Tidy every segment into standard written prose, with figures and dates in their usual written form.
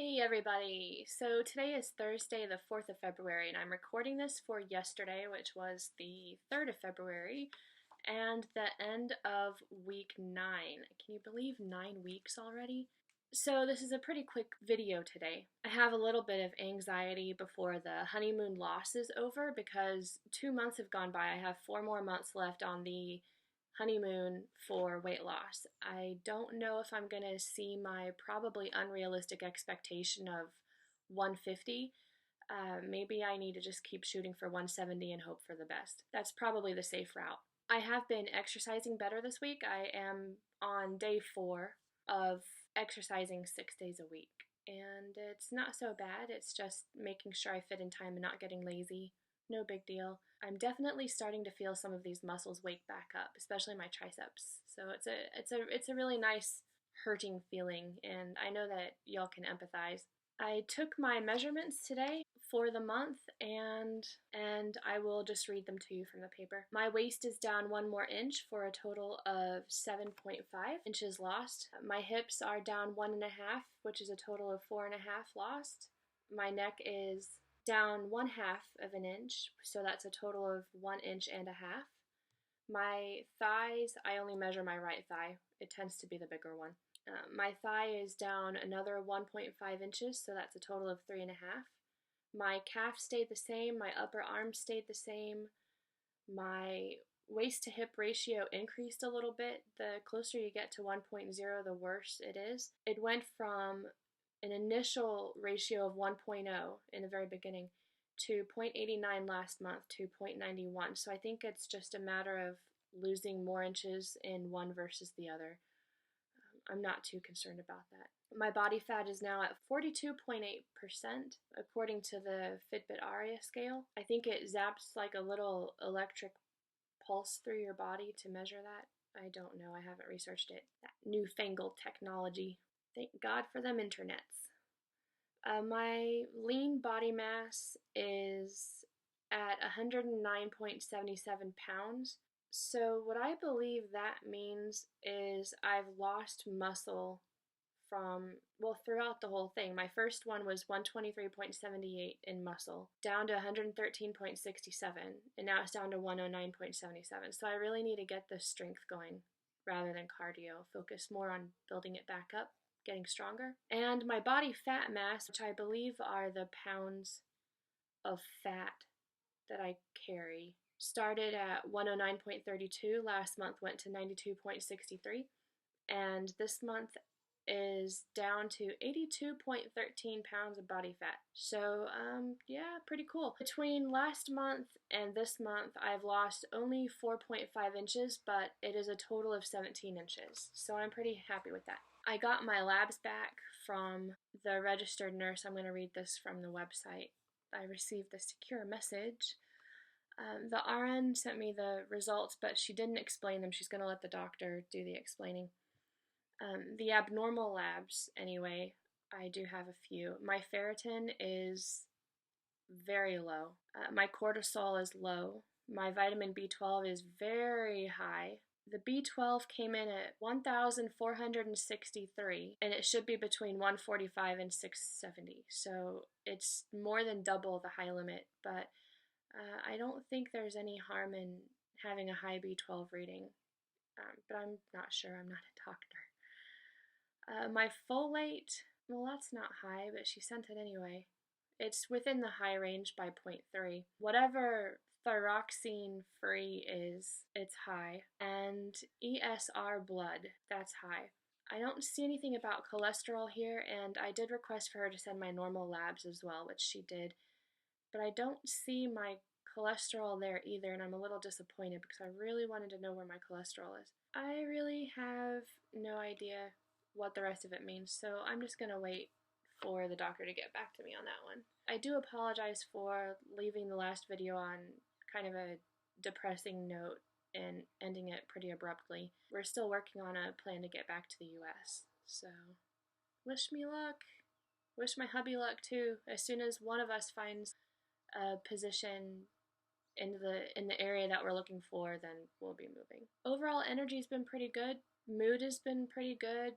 Hey everybody! So today is Thursday the 4th of February and I'm recording this for yesterday, which was the 3rd of February and the end of week 9. Can you believe 9 weeks already? So this is a pretty quick video today. I have a little bit of anxiety before the honeymoon loss is over because 2 months have gone by. I have 4 more months left on the honeymoon for weight loss. I don't know if I'm going to see my probably unrealistic expectation of 150. Maybe I need to just keep shooting for 170 and hope for the best. That's probably the safe route. I have been exercising better this week. I am on day 4 of exercising 6 days a week. And it's not so bad. It's just making sure I fit in time and not getting lazy. No big deal. I'm definitely starting to feel some of these muscles wake back up, especially my triceps. So it's a really nice hurting feeling, and I know that y'all can empathize. I took my measurements today for the month, and I will just read them to you from the paper. My waist is down 1 more inch for a total of 7.5 inches lost. My hips are down 1.5, which is a total of 4.5 lost. My neck is down 1/2 of an inch, so that's a total of 1.5 inches. My thighs, I only measure my right thigh. It tends to be the bigger one. My thigh is down another 1.5 inches, so that's a total of 3.5. My calf stayed the same. My upper arm stayed the same. My waist to hip ratio increased a little bit. The closer you get to 1.0, the worse it is. It went from an initial ratio of 1.0 in the very beginning to 0.89 last month to 0.91. So I think it's just a matter of losing more inches in one versus the other. I'm not too concerned about that. My body fat is now at 42.8% according to the Fitbit Aria scale. I think it zaps like a little electric pulse through your body to measure that. I don't know. I haven't researched it. That newfangled technology. Thank God for them internets. My lean body mass is at 109.77 pounds. So what I believe that means is I've lost muscle throughout the whole thing. My first one was 123.78 in muscle, down to 113.67, and now it's down to 109.77. So I really need to get the strength going rather than cardio, focus more on building it back up, getting stronger. And my body fat mass, which I believe are the pounds of fat that I carry, started at 109.32, last month went to 92.63, and this month is down to 82.13 pounds of body fat. So yeah, pretty cool. Between last month and this month, I've lost only 4.5 inches, but it is a total of 17 inches. So I'm pretty happy with that. I got my labs back from the registered nurse. I'm going to read this from the website. I received a secure message. The RN sent me the results, but she didn't explain them. She's going to let the doctor do the explaining. The abnormal labs, anyway, I do have a few. My ferritin is very low. My cortisol is low. My vitamin B12 is very high. The B12 came in at 1,463, and it should be between 145 and 670. So it's more than double the high limit, but I don't think there's any harm in having a high B12 reading, but I'm not sure. I'm not a doctor. My folate, well, that's not high, but she sent it anyway. It's within the high range by 0.3. Whatever thyroxine free is, it's high. And ESR blood, that's high. I don't see anything about cholesterol here, and I did request for her to send my normal labs as well, which she did. But I don't see my cholesterol there either, and I'm a little disappointed because I really wanted to know where my cholesterol is. I really have no idea what the rest of it means, so I'm just going to wait for the doctor to get back to me on that one. I do apologize for leaving the last video on kind of a depressing note and ending it pretty abruptly. We're still working on a plan to get back to the US, so wish me luck. Wish my hubby luck too. As soon as one of us finds a position in the area that we're looking for, then we'll be moving. Overall energy's been pretty good. Mood has been pretty good.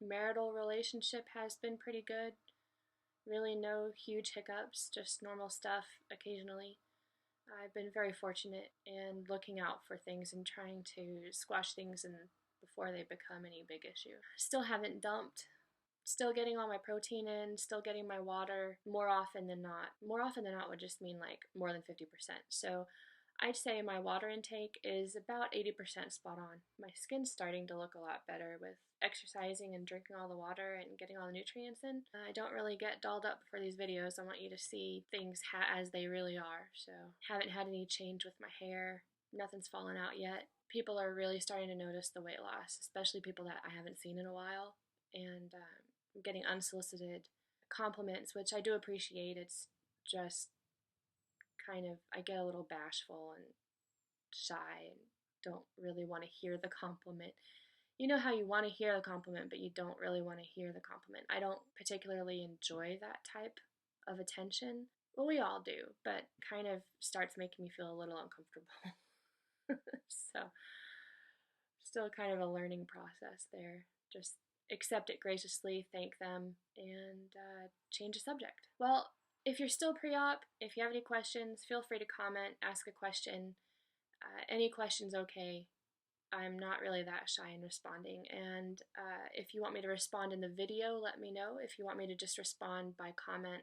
Marital relationship has been pretty good. Really no huge hiccups, just normal stuff occasionally. I've been very fortunate in looking out for things and trying to squash things before they become any big issue. Still haven't dumped. Still getting all my protein in, still getting my water more often than not. More often than not would just mean like more than 50%. So I'd say my water intake is about 80% spot on. My skin's starting to look a lot better with exercising and drinking all the water and getting all the nutrients in. I don't really get dolled up for these videos. I want you to see things as they really are. So haven't had any change with my hair. Nothing's fallen out yet. People are really starting to notice the weight loss, especially people that I haven't seen in a while. And I'm getting unsolicited compliments, which I do appreciate. It's just kind of, I get a little bashful and shy and don't really want to hear the compliment. You know how you want to hear the compliment, but you don't really want to hear the compliment. I don't particularly enjoy that type of attention. Well, we all do, but kind of starts making me feel a little uncomfortable. So, still kind of a learning process there. Just accept it graciously, thank them, and change the subject. Well, if you're still pre-op, if you have any questions, feel free to comment, ask a question. Any question's okay. I'm not really that shy in responding. And if you want me to respond in the video, let me know. If you want me to just respond by comment,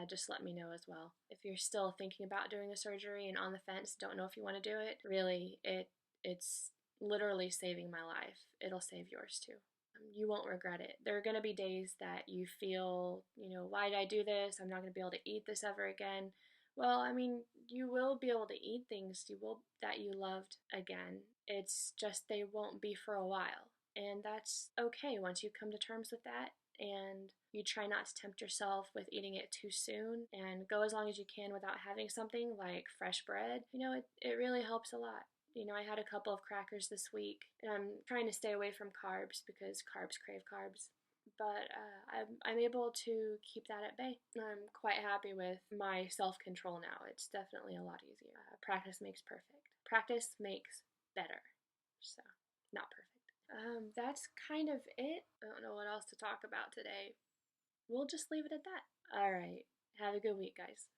just let me know as well. If you're still thinking about doing the surgery and on the fence, don't know if you want to do it, really, it's literally saving my life. It'll save yours too. You won't regret it. There are going to be days that you feel, why did I do this? I'm not going to be able to eat this ever again. Well, I mean, you will be able to eat things that you loved again. It's just they won't be for a while. And that's okay once you come to terms with that and you try not to tempt yourself with eating it too soon and go as long as you can without having something like fresh bread. It really helps a lot. I had a couple of crackers this week, and I'm trying to stay away from carbs because carbs crave carbs. But I'm able to keep that at bay. I'm quite happy with my self-control now. It's definitely a lot easier. Practice makes perfect. Practice makes better. So, not perfect. That's kind of it. I don't know what else to talk about today. We'll just leave it at that. All right. Have a good week, guys.